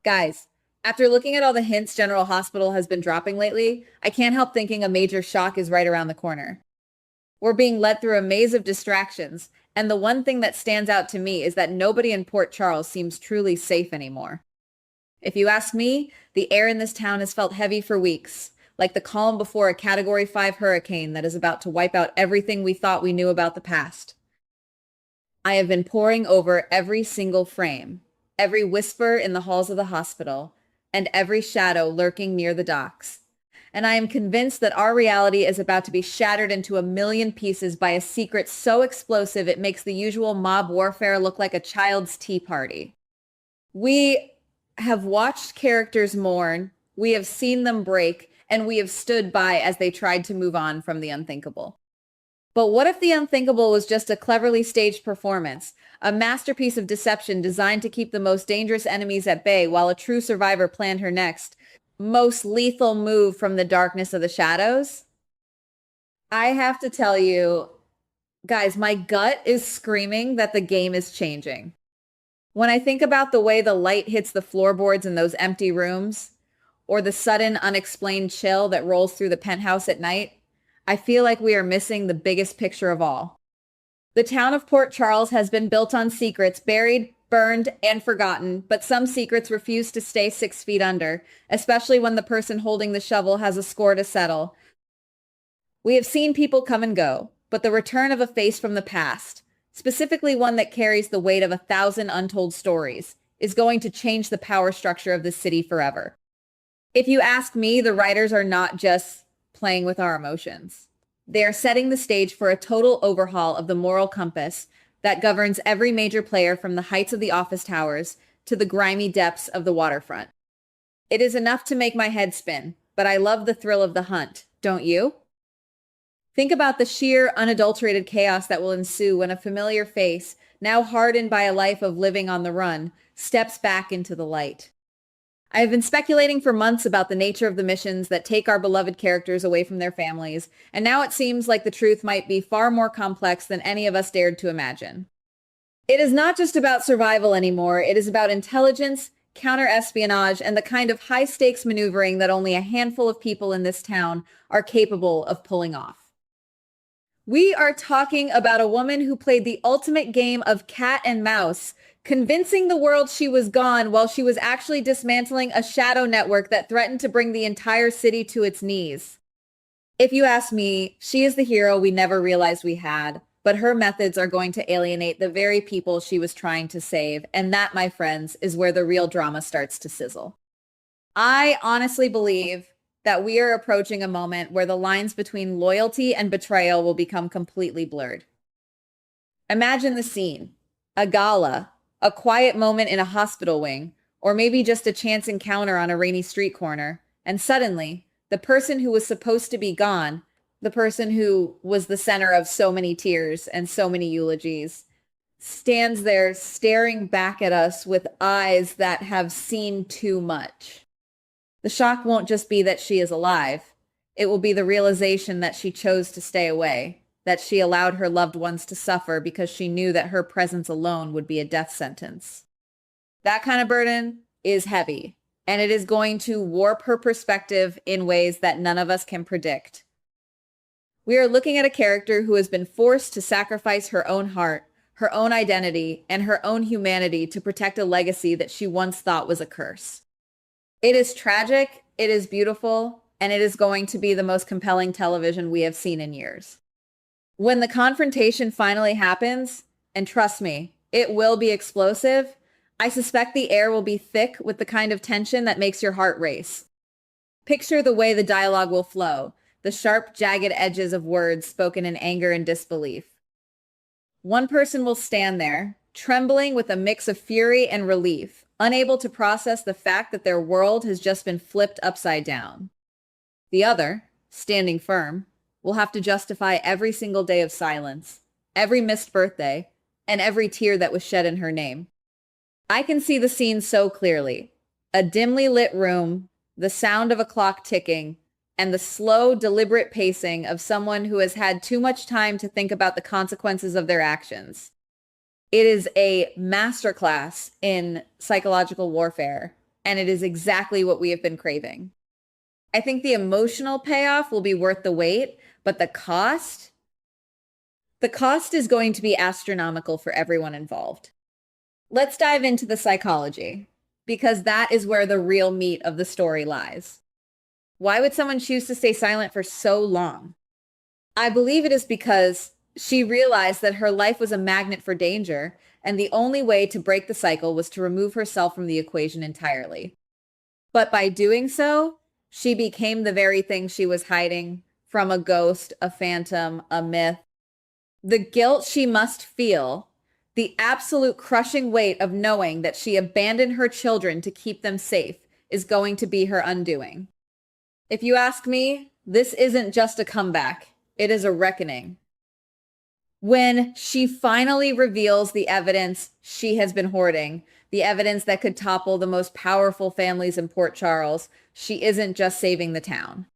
Guys, after looking at all the hints General Hospital has been dropping lately, I can't help thinking a major shock is right around the corner. We're being led through a maze of distractions, and the one thing that stands out to me is that nobody in Port Charles seems truly safe anymore. If you ask me, the air in this town has felt heavy for weeks, like the calm before a Category 5 hurricane that is about to wipe out everything we thought we knew about the past. I have been poring over every single frame, every whisper in the halls of the hospital, and every shadow lurking near the docks. And I am convinced that our reality is about to be shattered into a million pieces by a secret so explosive it makes the usual mob warfare look like a child's tea party. We have watched characters mourn, we have seen them break, and we have stood by as they tried to move on from the unthinkable. But what if the unthinkable was just a cleverly staged performance, a masterpiece of deception designed to keep the most dangerous enemies at bay while a true survivor planned her next, most lethal move from the darkness of the shadows? I have to tell you, guys, my gut is screaming that the game is changing. When I think about the way the light hits the floorboards in those empty rooms, or the sudden unexplained chill that rolls through the penthouse at night, I feel like we are missing the biggest picture of all. The town of Port Charles has been built on secrets, buried, burned, and forgotten, but some secrets refuse to stay 6 feet under, especially when the person holding the shovel has a score to settle. We have seen people come and go, but the return of a face from the past, specifically one that carries the weight of 1,000 untold stories, is going to change the power structure of this city forever. If you ask me, the writers are not just playing with our emotions. They are setting the stage for a total overhaul of the moral compass that governs every major player from the heights of the office towers to the grimy depths of the waterfront. It is enough to make my head spin, but I love the thrill of the hunt, don't you? Think about the sheer, unadulterated chaos that will ensue when a familiar face, now hardened by a life of living on the run, steps back into the light. I have been speculating for months about the nature of the missions that take our beloved characters away from their families, and now it seems like the truth might be far more complex than any of us dared to imagine. It is not just about survival anymore, it is about intelligence, counter-espionage, and the kind of high-stakes maneuvering that only a handful of people in this town are capable of pulling off. We are talking about a woman who played the ultimate game of cat and mouse, convincing the world she was gone while she was actually dismantling a shadow network that threatened to bring the entire city to its knees. If you ask me, she is the hero we never realized we had, but her methods are going to alienate the very people she was trying to save, and that, my friends, is where the real drama starts to sizzle. I honestly believe that we are approaching a moment where the lines between loyalty and betrayal will become completely blurred. Imagine the scene: a gala, a quiet moment in a hospital wing, or maybe just a chance encounter on a rainy street corner, and suddenly, the person who was supposed to be gone, the person who was the center of so many tears and so many eulogies, stands there staring back at us with eyes that have seen too much. The shock won't just be that she is alive. It will be the realization that she chose to stay away, that she allowed her loved ones to suffer because she knew that her presence alone would be a death sentence. That kind of burden is heavy, and it is going to warp her perspective in ways that none of us can predict. We are looking at a character who has been forced to sacrifice her own heart, her own identity, and her own humanity to protect a legacy that she once thought was a curse. It is tragic, it is beautiful, and it is going to be the most compelling television we have seen in years. When the confrontation finally happens, and trust me, it will be explosive, I suspect the air will be thick with the kind of tension that makes your heart race. Picture the way the dialogue will flow, the sharp, jagged edges of words spoken in anger and disbelief. One person will stand there, trembling with a mix of fury and relief, unable to process the fact that their world has just been flipped upside down. The other, standing firm, will have to justify every single day of silence, every missed birthday, and every tear that was shed in her name. I can see the scene so clearly. A dimly lit room, the sound of a clock ticking, and the slow, deliberate pacing of someone who has had too much time to think about the consequences of their actions. It is a masterclass in psychological warfare, and it is exactly what we have been craving. I think the emotional payoff will be worth the wait, but the cost is going to be astronomical for everyone involved. Let's dive into the psychology, because that is where the real meat of the story lies. Why would someone choose to stay silent for so long? I believe it is because she realized that her life was a magnet for danger, and the only way to break the cycle was to remove herself from the equation entirely. But by doing so, she became the very thing she was hiding from: a ghost, a phantom, a myth. The guilt she must feel, the absolute crushing weight of knowing that she abandoned her children to keep them safe, is going to be her undoing. If you ask me, this isn't just a comeback, it is a reckoning. When she finally reveals the evidence she has been hoarding, the evidence that could topple the most powerful families in Port Charles, she isn't just saving the town.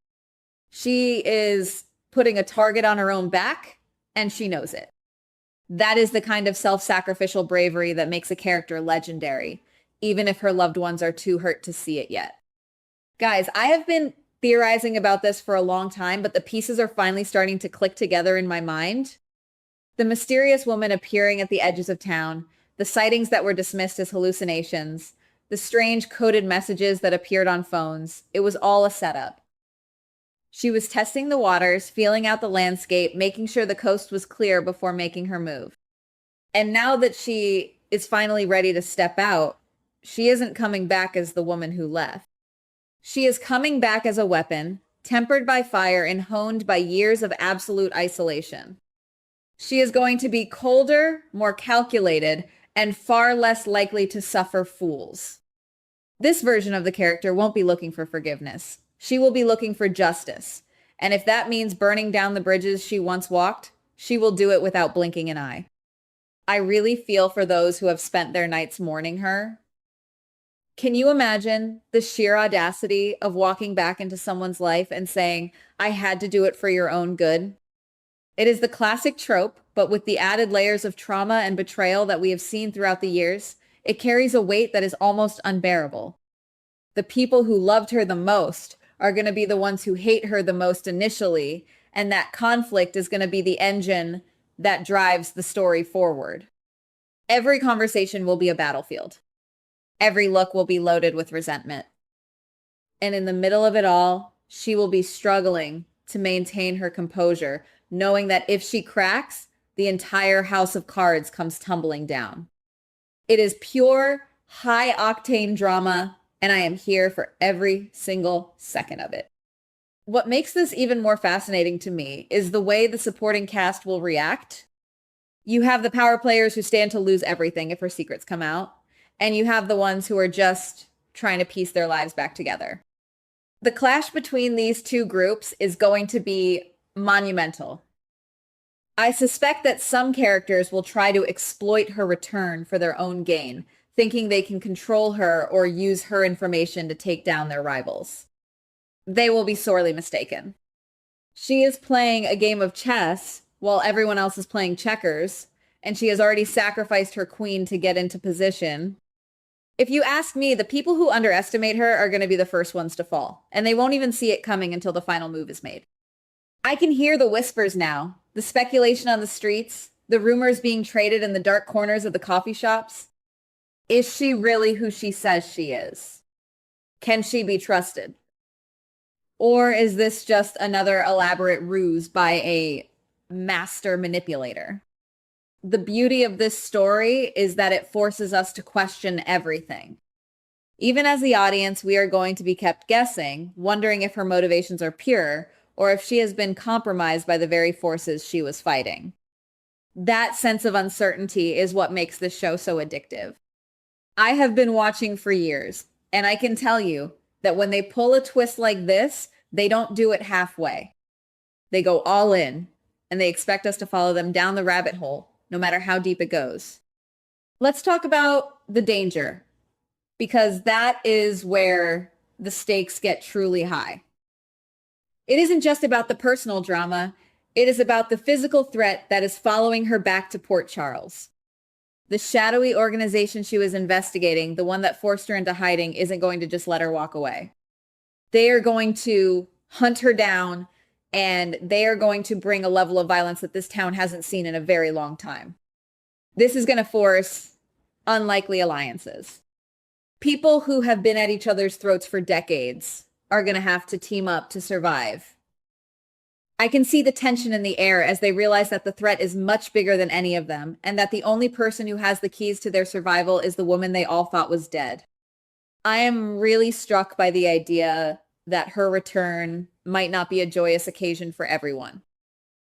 She is putting a target on her own back, and she knows it. That is the kind of self-sacrificial bravery that makes a character legendary, even if her loved ones are too hurt to see it yet. Guys, I have been theorizing about this for a long time, but the pieces are finally starting to click together in my mind. The mysterious woman appearing at the edges of town, the sightings that were dismissed as hallucinations, the strange coded messages that appeared on phones, it was all a setup. She was testing the waters, feeling out the landscape, making sure the coast was clear before making her move. And now that she is finally ready to step out, she isn't coming back as the woman who left. She is coming back as a weapon, tempered by fire and honed by years of absolute isolation. She is going to be colder, more calculated, and far less likely to suffer fools. This version of the character won't be looking for forgiveness. She will be looking for justice. And if that means burning down the bridges she once walked, she will do it without blinking an eye. I really feel for those who have spent their nights mourning her. Can you imagine the sheer audacity of walking back into someone's life and saying, "I had to do it for your own good"? It is the classic trope, but with the added layers of trauma and betrayal that we have seen throughout the years, it carries a weight that is almost unbearable. The people who loved her the most are going to be the ones who hate her the most initially, and that conflict is going to be the engine that drives the story forward. Every conversation will be a battlefield. Every look will be loaded with resentment. And in the middle of it all, she will be struggling to maintain her composure, knowing that if she cracks, the entire house of cards comes tumbling down. It is pure, high-octane drama, and I am here for every single second of it. What makes this even more fascinating to me is the way the supporting cast will react. You have the power players who stand to lose everything if her secrets come out, and you have the ones who are just trying to piece their lives back together. The clash between these two groups is going to be monumental. I suspect that some characters will try to exploit her return for their own gain, thinking they can control her or use her information to take down their rivals. They will be sorely mistaken. She is playing a game of chess while everyone else is playing checkers, and she has already sacrificed her queen to get into position. If you ask me, the people who underestimate her are going to be the first ones to fall, and they won't even see it coming until the final move is made. I can hear the whispers now, the speculation on the streets, the rumors being traded in the dark corners of the coffee shops. Is she really who she says she is? Can she be trusted? Or is this just another elaborate ruse by a master manipulator? The beauty of this story is that it forces us to question everything. Even as the audience, we are going to be kept guessing, wondering if her motivations are pure or if she has been compromised by the very forces she was fighting. That sense of uncertainty is what makes this show so addictive. I have been watching for years, and I can tell you that when they pull a twist like this, they don't do it halfway. They go all in, and they expect us to follow them down the rabbit hole, no matter how deep it goes. Let's talk about the danger, because that is where the stakes get truly high. It isn't just about the personal drama, it is about the physical threat that is following her back to Port Charles. The shadowy organization she was investigating, the one that forced her into hiding, isn't going to just let her walk away. They are going to hunt her down, and they are going to bring a level of violence that this town hasn't seen in a very long time. This is going to force unlikely alliances. People who have been at each other's throats for decades are going to have to team up to survive. I can see the tension in the air as they realize that the threat is much bigger than any of them, and that the only person who has the keys to their survival is the woman they all thought was dead. I am really struck by the idea that her return might not be a joyous occasion for everyone.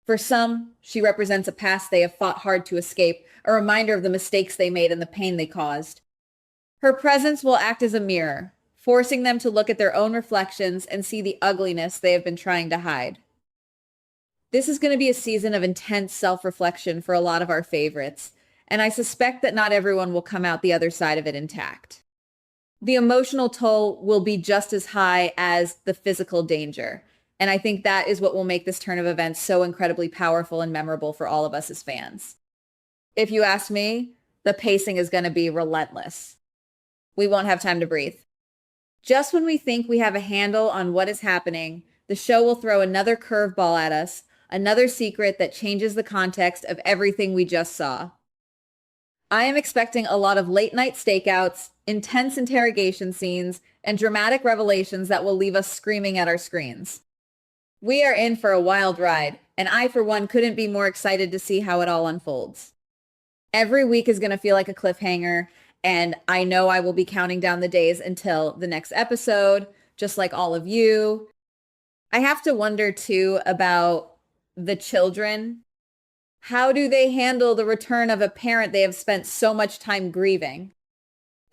For some, she represents a past they have fought hard to escape, a reminder of the mistakes they made and the pain they caused. Her presence will act as a mirror, forcing them to look at their own reflections and see the ugliness they have been trying to hide. This is going to be a season of intense self-reflection for a lot of our favorites, and I suspect that not everyone will come out the other side of it intact. The emotional toll will be just as high as the physical danger, and I think that is what will make this turn of events so incredibly powerful and memorable for all of us as fans. If you ask me, the pacing is going to be relentless. We won't have time to breathe. Just when we think we have a handle on what is happening, the show will throw another curveball at us, another secret that changes the context of everything we just saw. I am expecting a lot of late-night stakeouts, intense interrogation scenes, and dramatic revelations that will leave us screaming at our screens. We are in for a wild ride, and I, for one, couldn't be more excited to see how it all unfolds. Every week is going to feel like a cliffhanger, and I know I will be counting down the days until the next episode, just like all of you. I have to wonder, too, about the children. How do they handle the return of a parent they have spent so much time grieving?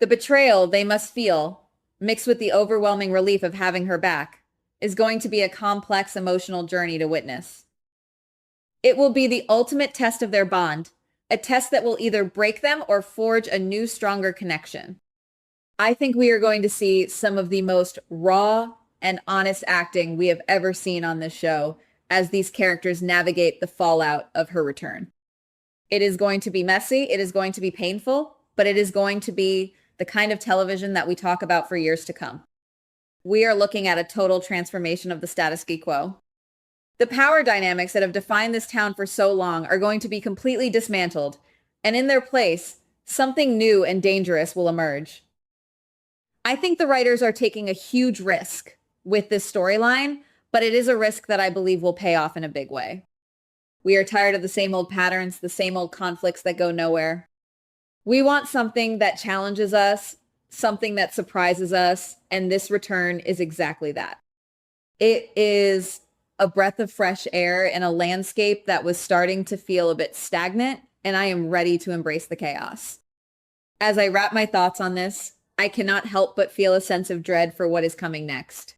The betrayal they must feel, mixed with the overwhelming relief of having her back, is going to be a complex emotional journey to witness. It will be the ultimate test of their bond, a test that will either break them or forge a new, stronger connection. I think we are going to see some of the most raw and honest acting we have ever seen on this show as these characters navigate the fallout of her return. It is going to be messy, it is going to be painful, but it is going to be the kind of television that we talk about for years to come. We are looking at a total transformation of the status quo. The power dynamics that have defined this town for so long are going to be completely dismantled, and in their place, something new and dangerous will emerge. I think the writers are taking a huge risk with this storyline, but it is a risk that I believe will pay off in a big way. We are tired of the same old patterns, the same old conflicts that go nowhere. We want something that challenges us, something that surprises us, and this return is exactly that. It is a breath of fresh air in a landscape that was starting to feel a bit stagnant, and I am ready to embrace the chaos. As I wrap my thoughts on this, I cannot help but feel a sense of dread for what is coming next.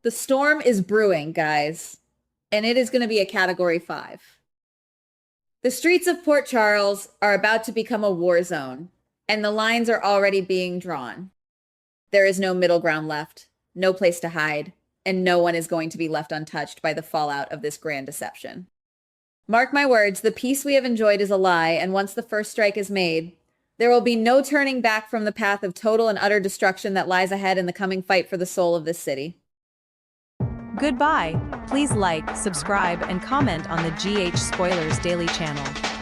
The storm is brewing, guys, and it is going to be a Category 5. The streets of Port Charles are about to become a war zone, and the lines are already being drawn. There is no middle ground left, no place to hide, and no one is going to be left untouched by the fallout of this grand deception. Mark my words, the peace we have enjoyed is a lie, and once the first strike is made, there will be no turning back from the path of total and utter destruction that lies ahead in the coming fight for the soul of this city. Goodbye. Please like, subscribe, and comment on the GH Spoilers Daily channel.